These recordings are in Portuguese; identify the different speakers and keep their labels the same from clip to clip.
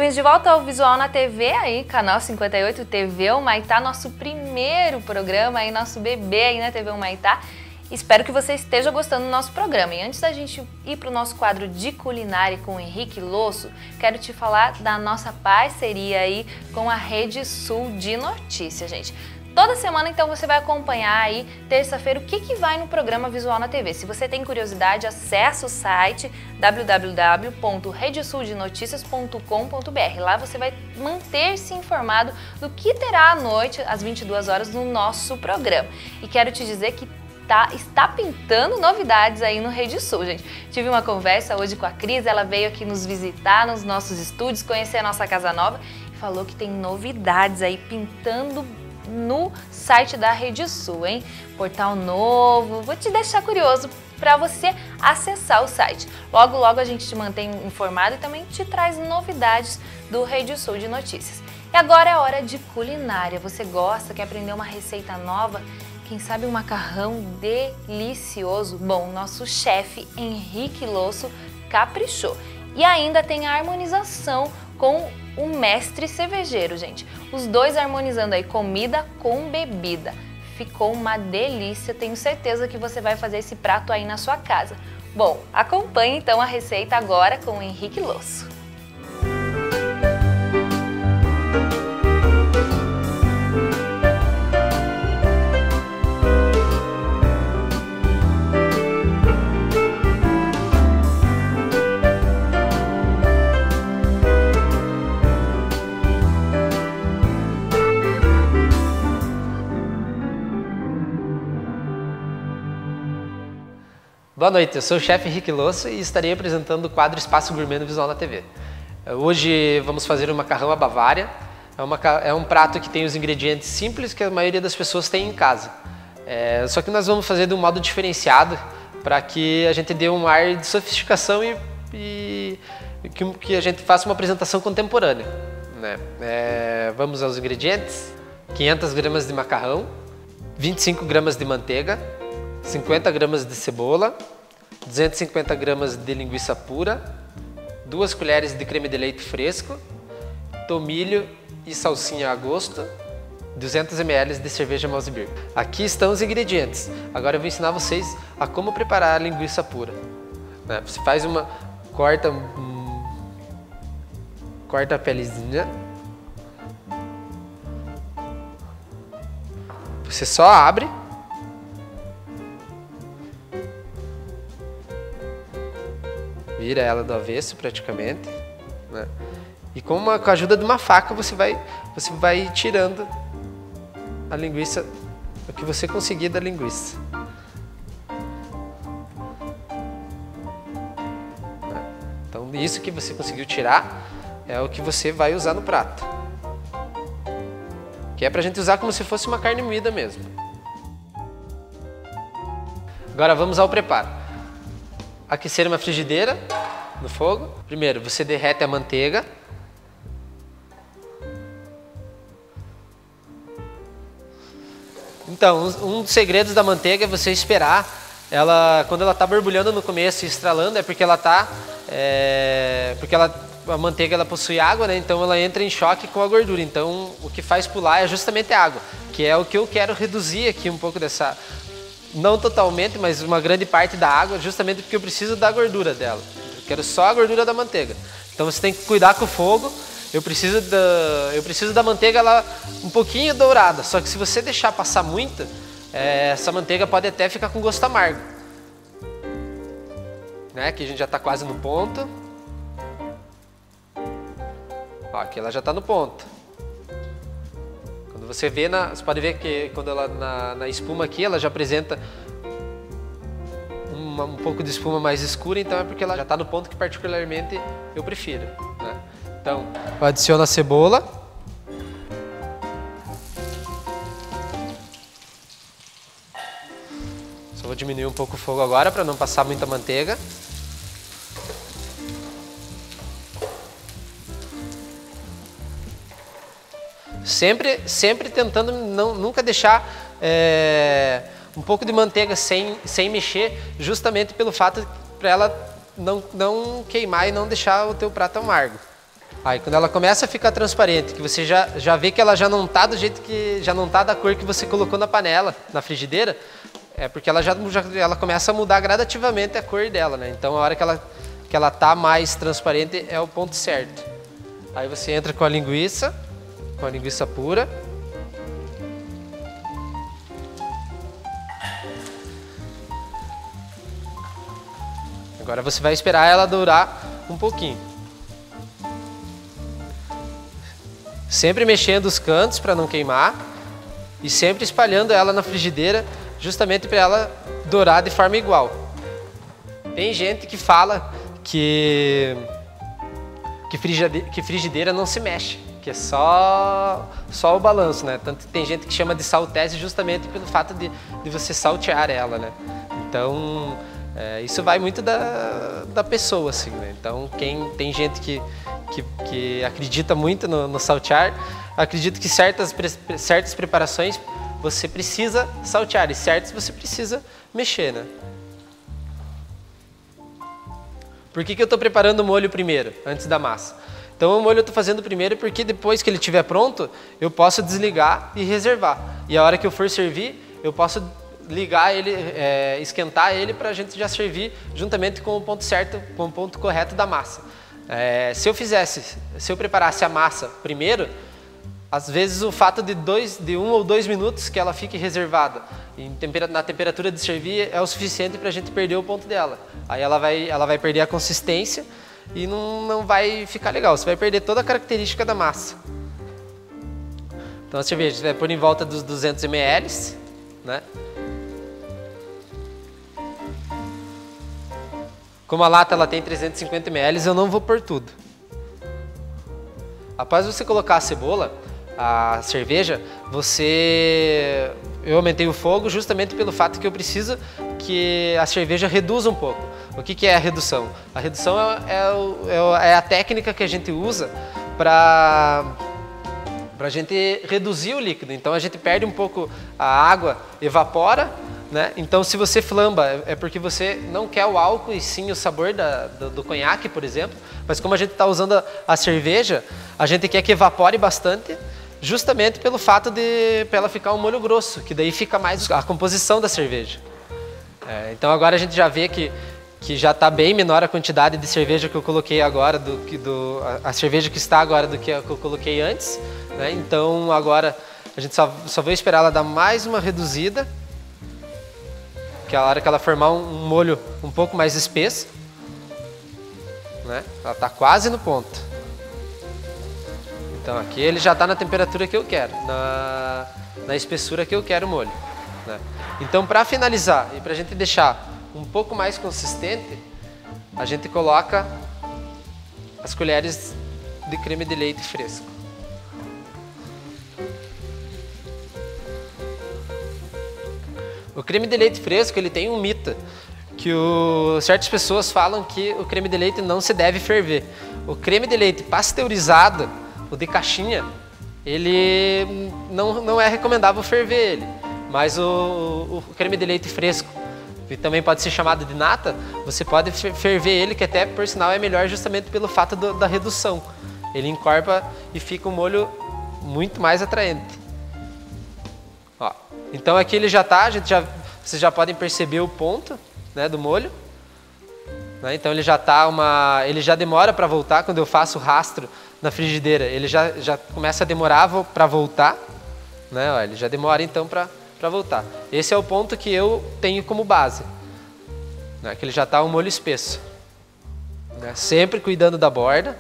Speaker 1: bem-vindos de volta ao Visual na TV, aí, canal 58 TV Humaitá, nosso primeiro programa aí, nosso bebê aí na TV Humaitá. Espero que você esteja gostando do nosso programa. E antes da gente ir para o nosso quadro de culinária com o Henrique Losso, quero te falar da nossa parceria aí com a Rede Sul de Notícias, gente. Toda semana, então, você vai acompanhar aí, terça-feira, o que vai no programa Visual na TV. Se você tem curiosidade, acesse o site www.redesuldenotícias.com.br. Lá você vai manter-se informado do que terá à noite, às 22 horas, no nosso programa. E quero te dizer que está pintando novidades aí no Rede Sul, gente. Tive uma conversa hoje com a Cris, ela veio aqui nos visitar nos nossos estúdios, conhecer a nossa casa nova e falou que tem novidades aí pintando no site da Rede Sul, hein? Portal novo, vou te deixar curioso para você acessar o site. Logo, logo a gente te mantém informado e também te traz novidades do Rede Sul de Notícias. E agora é hora de culinária. Você gosta, quer aprender uma receita nova? Quem sabe um macarrão delicioso? Bom, nosso chefe Henrique Losso caprichou. E ainda tem a harmonização com o mestre cervejeiro, gente. Os dois harmonizando aí comida com bebida. Ficou uma delícia, tenho certeza que você vai fazer esse prato aí na sua casa. Bom, acompanhe então a receita agora com o Henrique Losso.
Speaker 2: Boa noite, eu sou o chefe Henrique Losso e estarei apresentando o quadro Espaço Gourmet no Visual na TV. Hoje vamos fazer um macarrão à Bavária. É um prato que tem os ingredientes simples que a maioria das pessoas tem em casa. Só que nós vamos fazer de um modo diferenciado para que a gente dê um ar de sofisticação e que a gente faça uma apresentação contemporânea, né? Vamos aos ingredientes: 500 gramas de macarrão, 25 gramas de manteiga, 50 gramas de cebola, 250 gramas de linguiça pura, 2 colheres de creme de leite fresco, tomilho e salsinha a gosto, 200 ml de cerveja Malzbier. Aqui estão os ingredientes. Agora eu vou ensinar vocês a como preparar a linguiça pura. Você faz corta a pelezinha. Você só abre. Vira ela do avesso praticamente, né? E com a ajuda de uma faca você vai tirando a linguiça, o que você conseguir da linguiça. Então isso que você conseguiu tirar é o que você vai usar no prato, que é pra gente usar como se fosse uma carne moída mesmo. Agora vamos ao preparo. Aquecer uma frigideira no fogo. Primeiro você derrete a manteiga. Então, um dos segredos da manteiga é você esperar ela, quando ela está borbulhando no começo e estralando, é porque a manteiga ela possui água, né? Então ela entra em choque com a gordura. Então o que faz pular é justamente a água, que é o que eu quero reduzir aqui um pouco dessa. Não totalmente, mas uma grande parte da água, justamente porque eu preciso da gordura dela. Eu quero só a gordura da manteiga. Então você tem que cuidar com o fogo. Eu preciso da manteiga ela um pouquinho dourada. Só que se você deixar passar muito, essa manteiga pode até ficar com gosto amargo. Né? Aqui a gente já está quase no ponto. Ó, aqui ela já está no ponto. Você vê, você pode ver que quando ela na espuma aqui, ela já apresenta um pouco de espuma mais escura, então é porque ela já está no ponto que particularmente eu prefiro, né? Então, eu adiciono a cebola. Só vou diminuir um pouco o fogo agora para não passar muita manteiga. Sempre tentando nunca deixar um pouco de manteiga sem mexer, justamente pelo fato para ela não queimar e não deixar o teu prato amargo. Aí quando ela começa a ficar transparente, que você já vê que ela já não tá do jeito que, já não tá da cor que você colocou na panela, na frigideira, é porque ela começa a mudar gradativamente a cor dela, né? Então a hora que ela tá mais transparente é o ponto certo. Aí você entra com a linguiça pura. Agora você vai esperar ela dourar um pouquinho. Sempre mexendo os cantos para não queimar e sempre espalhando ela na frigideira justamente para ela dourar de forma igual. Tem gente que fala que frigideira não se mexe, que é só o balanço, né? Tanto que tem gente que chama de saltese justamente pelo fato de você saltear ela, né? Então, isso vai muito da pessoa, assim, né? Então, tem gente que acredita muito no saltear, acredito que certas preparações você precisa saltear e certas você precisa mexer, né? Por que eu estou preparando o molho primeiro, antes da massa? Então o molho eu estou fazendo primeiro porque depois que ele estiver pronto, eu posso desligar e reservar. E a hora que eu for servir, eu posso ligar ele, esquentar ele para a gente já servir juntamente com o ponto certo, com o ponto correto da massa. Se eu preparasse a massa primeiro, às vezes o fato de 1 ou 2 minutos que ela fique reservada na temperatura de servir é o suficiente para a gente perder o ponto dela. Aí ela vai perder a consistência e não vai ficar legal. Você vai perder toda a característica da massa. Então a cerveja você vai pôr em volta dos 200 ml, né? Como a lata ela tem 350 ml, eu não vou pôr tudo. Após você colocar a cebola, a cerveja, eu aumentei o fogo justamente pelo fato que eu preciso que a cerveja reduza um pouco. O que é a redução? A redução é a técnica que a gente usa para a gente reduzir o líquido. Então a gente perde um pouco, a água evapora, né? Então se você flamba é porque você não quer o álcool e sim o sabor do conhaque, por exemplo. Mas como a gente está usando a cerveja, a gente quer que evapore bastante, justamente pelo fato para ela ficar um molho grosso, que daí fica mais a composição da cerveja. Então agora a gente já vê que já está bem menor a quantidade de cerveja que eu coloquei agora, a cerveja que está agora do que a que eu coloquei antes, né? Então agora a gente só vai esperar ela dar mais uma reduzida, que é a hora que ela formar um molho um pouco mais espesso, né? Ela está quase no ponto. Então aqui ele já está na temperatura que eu quero, na espessura que eu quero o molho, né? Então para finalizar e para a gente deixar um pouco mais consistente, a gente coloca as colheres de creme de leite fresco. O creme de leite fresco ele tem um mito, que certas pessoas falam que o creme de leite não se deve ferver. O creme de leite pasteurizado, o de caixinha, ele não é recomendável ferver ele, mas o creme de leite fresco, que também pode ser chamado de nata, você pode ferver ele, que até por sinal é melhor justamente pelo fato da redução. Ele encorpa e fica um molho muito mais atraente. Ó, então aqui ele já está, vocês já podem perceber o ponto, né, do molho, né? Então ele já demora para voltar. Quando eu faço o rastro na frigideira, ele já começa a demorar para voltar, né? Ó, ele já demora então para voltar. Esse é o ponto que eu tenho como base, né? Que ele já está um molho espesso, né? Sempre cuidando da borda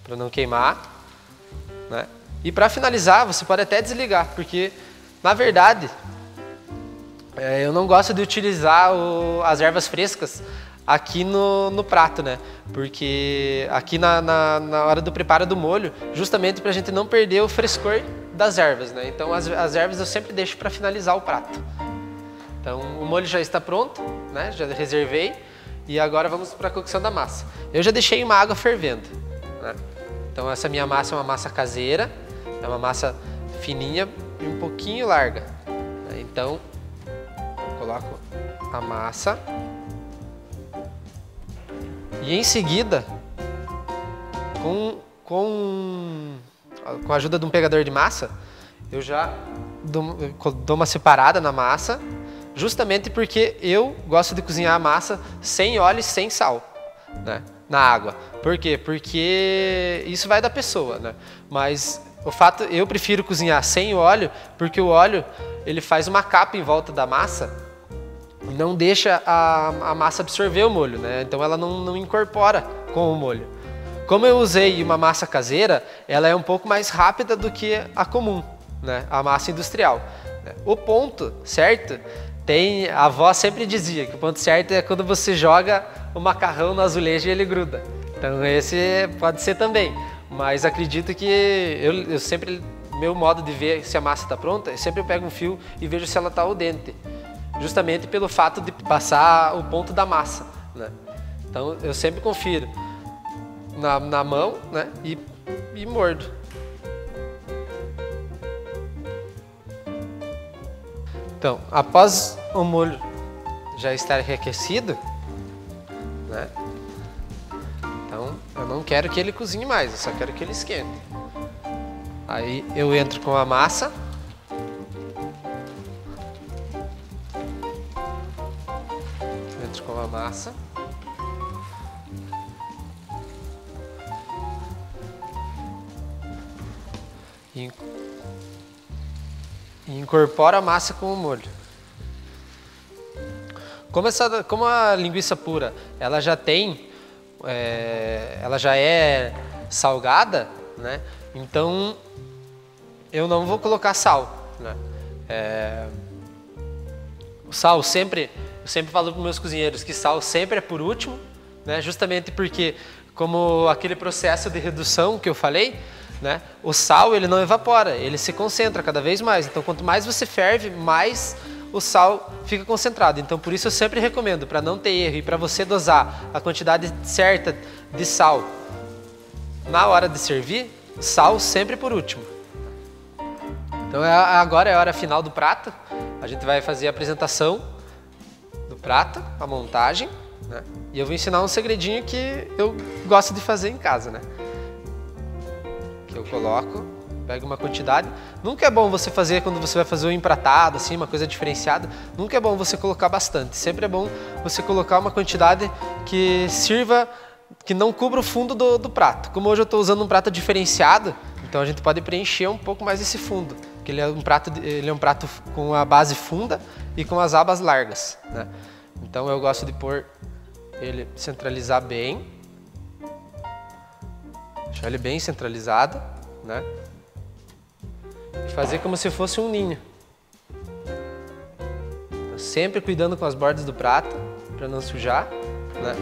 Speaker 2: para não queimar, né? E para finalizar, você pode até desligar, porque na verdade eu não gosto de utilizar as ervas frescas aqui no prato, né? Porque aqui na hora do preparo do molho, justamente para a gente não perder o frescor das ervas, né? Então as ervas eu sempre deixo para finalizar o prato. Então o molho já está pronto, né? Já reservei e agora vamos para a cocção da massa. Eu já deixei uma água fervendo, né? Então essa minha massa é uma massa caseira, é uma massa fininha e um pouquinho larga, né? Então eu coloco a massa e em seguida, com com a ajuda de um pegador de massa, eu já dou uma separada na massa, justamente porque eu gosto de cozinhar a massa sem óleo e sem sal, né, na água. Por quê? Porque isso vai da pessoa, né? Mas eu prefiro cozinhar sem óleo, porque o óleo ele faz uma capa em volta da massa e não deixa a massa absorver o molho, né? Então ela não incorpora com o molho. Como eu usei uma massa caseira, ela é um pouco mais rápida do que a comum, né? A massa industrial. O ponto certo, a avó sempre dizia que o ponto certo é quando você joga o macarrão no azulejo e ele gruda. Então esse pode ser também, mas acredito que eu sempre, meu modo de ver se a massa está pronta, eu sempre pego um fio e vejo se ela está al dente, justamente pelo fato de passar o ponto da massa, né? Então eu sempre confiro na mão, né, e mordo. Então, após o molho já estar reaquecido, né, então eu não quero que ele cozinhe mais, eu só quero que ele esquente. Aí eu entro com a massa. Entro com a massa. E incorpora a massa com o molho. Como a linguiça pura, ela já é salgada, né? Então eu não vou colocar sal, né? O sal eu sempre falo para os meus cozinheiros que sal sempre é por último, né? Justamente porque, como aquele processo de redução que eu falei, né? O sal ele não evapora, ele se concentra cada vez mais. Então, quanto mais você ferve, mais o sal fica concentrado. Então, por isso eu sempre recomendo, para não ter erro e para você dosar a quantidade certa de sal na hora de servir, sal sempre por último. Então, agora é a hora final do prato. A gente vai fazer a apresentação do prato, a montagem, né? E eu vou ensinar um segredinho que eu gosto de fazer em casa, né? Eu coloco, pego uma quantidade. Nunca é bom você fazer quando você vai fazer um empratado, assim, uma coisa diferenciada. Nunca é bom você colocar bastante. Sempre é bom você colocar uma quantidade que sirva, que não cubra o fundo do prato. Como hoje eu estou usando um prato diferenciado, então a gente pode preencher um pouco mais esse fundo. Porque ele é um prato com a base funda e com as abas largas, né? Então eu gosto de pôr ele, centralizar bem. Deixar ele bem centralizado, né? E fazer como se fosse um ninho. Então, sempre cuidando com as bordas do prato, para não sujar, né?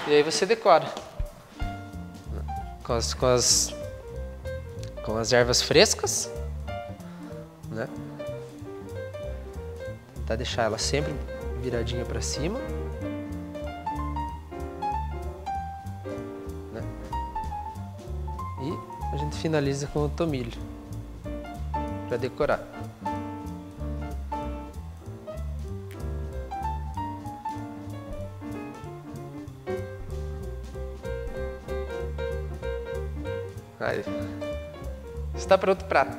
Speaker 2: E aí você decora. Com as ervas frescas, né? Tentar deixar ela sempre viradinha para cima. E a gente finaliza com o tomilho para decorar. Aí está pronto o prato.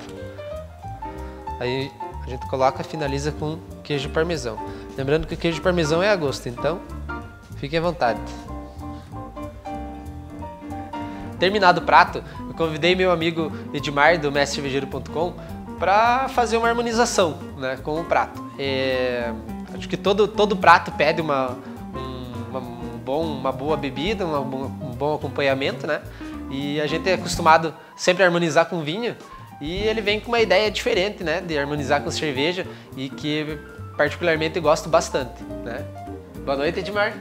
Speaker 2: Aí a gente coloca e finaliza com queijo parmesão. Lembrando que o queijo parmesão é a gosto, então fiquem à vontade. Terminado o prato, eu convidei meu amigo Edmar do mestrecervejeiro.com para fazer uma harmonização, né, com o prato. Acho que todo prato pede uma boa bebida, um bom acompanhamento, né? E a gente é acostumado sempre a harmonizar com vinho e ele vem com uma ideia diferente, né, de harmonizar com cerveja e que particularmente eu gosto bastante, né? Boa noite, Edmar.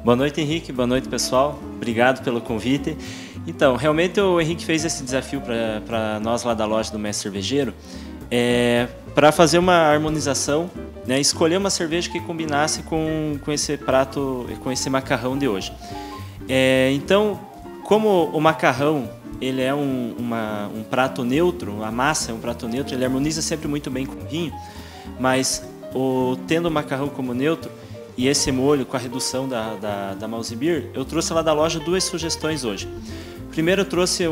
Speaker 3: Boa noite, Henrique. Boa noite, pessoal. Obrigado pelo convite. Então, realmente o Henrique fez esse desafio para nós lá da loja do Mestre Cervejeiro, para fazer uma harmonização, né, escolher uma cerveja que combinasse com esse prato, com esse macarrão de hoje. Então, como o macarrão ele é um prato neutro, a massa é um prato neutro, ele harmoniza sempre muito bem com o vinho, mas tendo o macarrão como neutro e esse molho com a redução da Mouse Beer, eu trouxe lá da loja duas sugestões hoje. Primeiro eu trouxe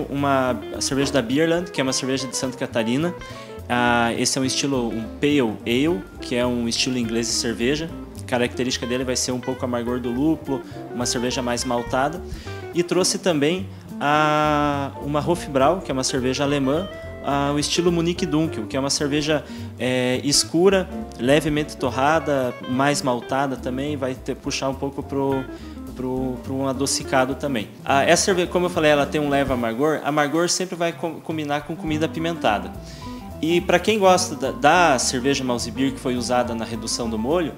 Speaker 3: a cerveja da Beerland, que é uma cerveja de Santa Catarina. Esse é um estilo Pale Ale, que é um estilo inglês de cerveja. A característica dele vai ser um pouco amargor do lúpulo, uma cerveja mais maltada. E trouxe também uma Hofbrau, que é uma cerveja alemã, o estilo Munich Dunkel, que é uma cerveja escura, levemente torrada, mais maltada também, vai puxar um pouco para um adocicado também. Essa cerveja, como eu falei, ela tem um leve amargor. Amargor sempre vai combinar com comida apimentada. E para quem gosta da cerveja Malzbier que foi usada na redução do molho,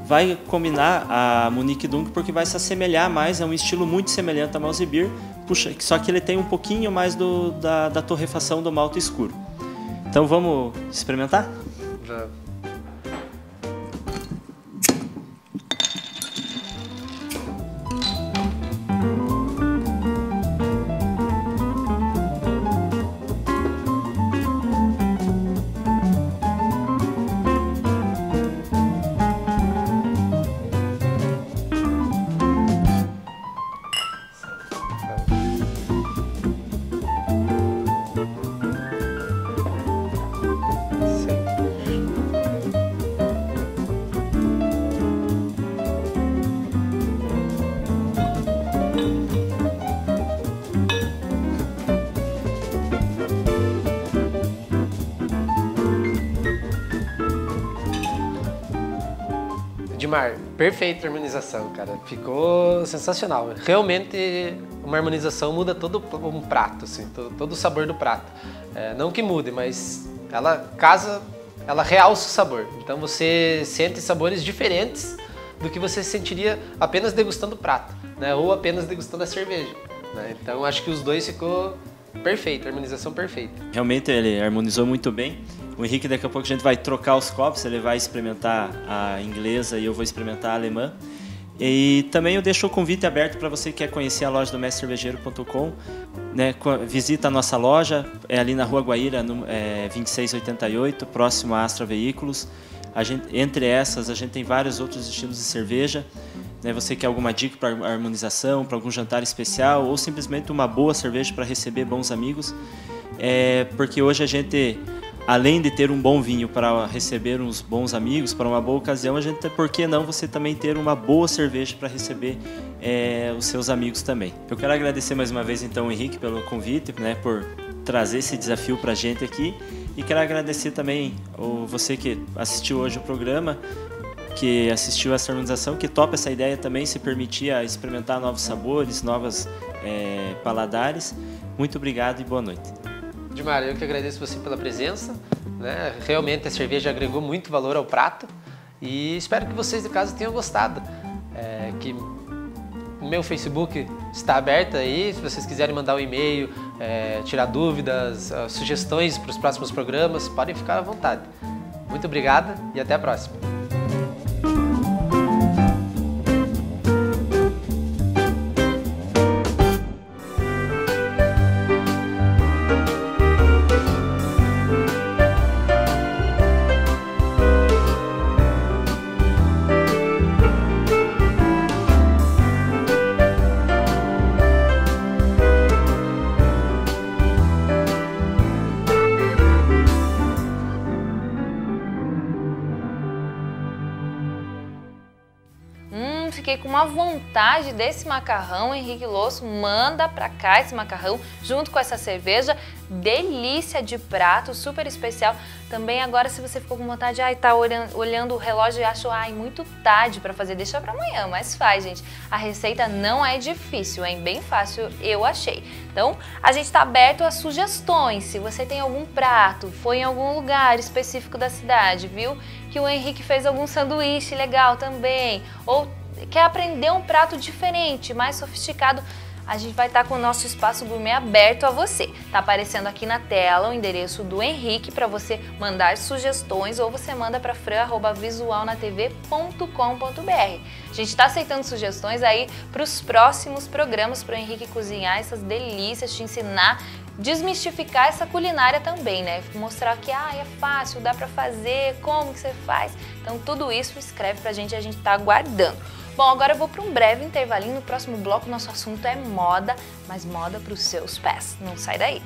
Speaker 3: vai combinar a Munich Dunkel porque vai se assemelhar mais, é um estilo muito semelhante à Malzbier, só que ele tem um pouquinho mais da torrefação do malte escuro. Então vamos experimentar?
Speaker 2: Vamos. Edmar, perfeita harmonização, cara. Ficou sensacional. Realmente, uma harmonização muda todo um prato, assim, todo o sabor do prato. Não que mude, mas ela realça o sabor. Então você sente sabores diferentes do que você sentiria apenas degustando o prato, né? Ou apenas degustando a cerveja, né? Então acho que os dois ficou perfeito, harmonização perfeita.
Speaker 3: Realmente ele harmonizou muito bem. O Henrique, daqui a pouco a gente vai trocar os copos, ele vai experimentar a inglesa e eu vou experimentar a alemã. E também eu deixo o convite aberto para você que quer conhecer a loja do mestrecervejeiro.com, né? Visita a nossa loja, é ali na Rua Guaíra, 2688, próximo à Astra Veículos. Entre essas, a gente tem vários outros estilos de cerveja. Né? Você quer alguma dica para harmonização, para algum jantar especial ou simplesmente uma boa cerveja para receber bons amigos. Porque hoje a gente, além de ter um bom vinho para receber uns bons amigos, para uma boa ocasião, a gente tem, por que não você também ter uma boa cerveja para receber os seus amigos também. Eu quero agradecer mais uma vez então o Henrique pelo convite, né, por trazer esse desafio para a gente aqui, e quero agradecer também você que assistiu hoje o programa, que assistiu essa harmonização, que topa essa ideia também, se permitir a experimentar novos sabores, novos paladares. Muito obrigado e boa noite.
Speaker 2: Edmar, eu que agradeço você pela presença, né? Realmente a cerveja agregou muito valor ao prato e espero que vocês de casa tenham gostado. Que o meu Facebook está aberto aí, se vocês quiserem mandar um e-mail, tirar dúvidas, sugestões para os próximos programas, podem ficar à vontade. Muito obrigado e até a próxima.
Speaker 1: Fiquei com uma vontade desse macarrão. Henrique Losso, manda pra cá esse macarrão junto com essa cerveja. Delícia de prato, super especial. Também agora, se você ficou com vontade, tá olhando o relógio e achou, muito tarde pra fazer, deixa pra amanhã, mas faz, gente. A receita não é difícil, é bem fácil, eu achei. Então, a gente tá aberto a sugestões. Se você tem algum prato, foi em algum lugar específico da cidade, viu? Que o Henrique fez algum sanduíche legal também, ou quer aprender um prato diferente, mais sofisticado, a gente vai estar com o nosso espaço gourmet aberto a você. Tá aparecendo aqui na tela o endereço do Henrique para você mandar sugestões ou você manda para fran@visualnatv.com.br. A gente está aceitando sugestões aí para os próximos programas para o Henrique cozinhar essas delícias, te ensinar, desmistificar essa culinária também, né? Mostrar que é fácil, dá para fazer, como que você faz. Então tudo isso escreve pra gente, a gente tá aguardando. Bom, agora eu vou para um breve intervalinho. No próximo bloco, nosso assunto é moda, mas moda para os seus pés. Não sai daí.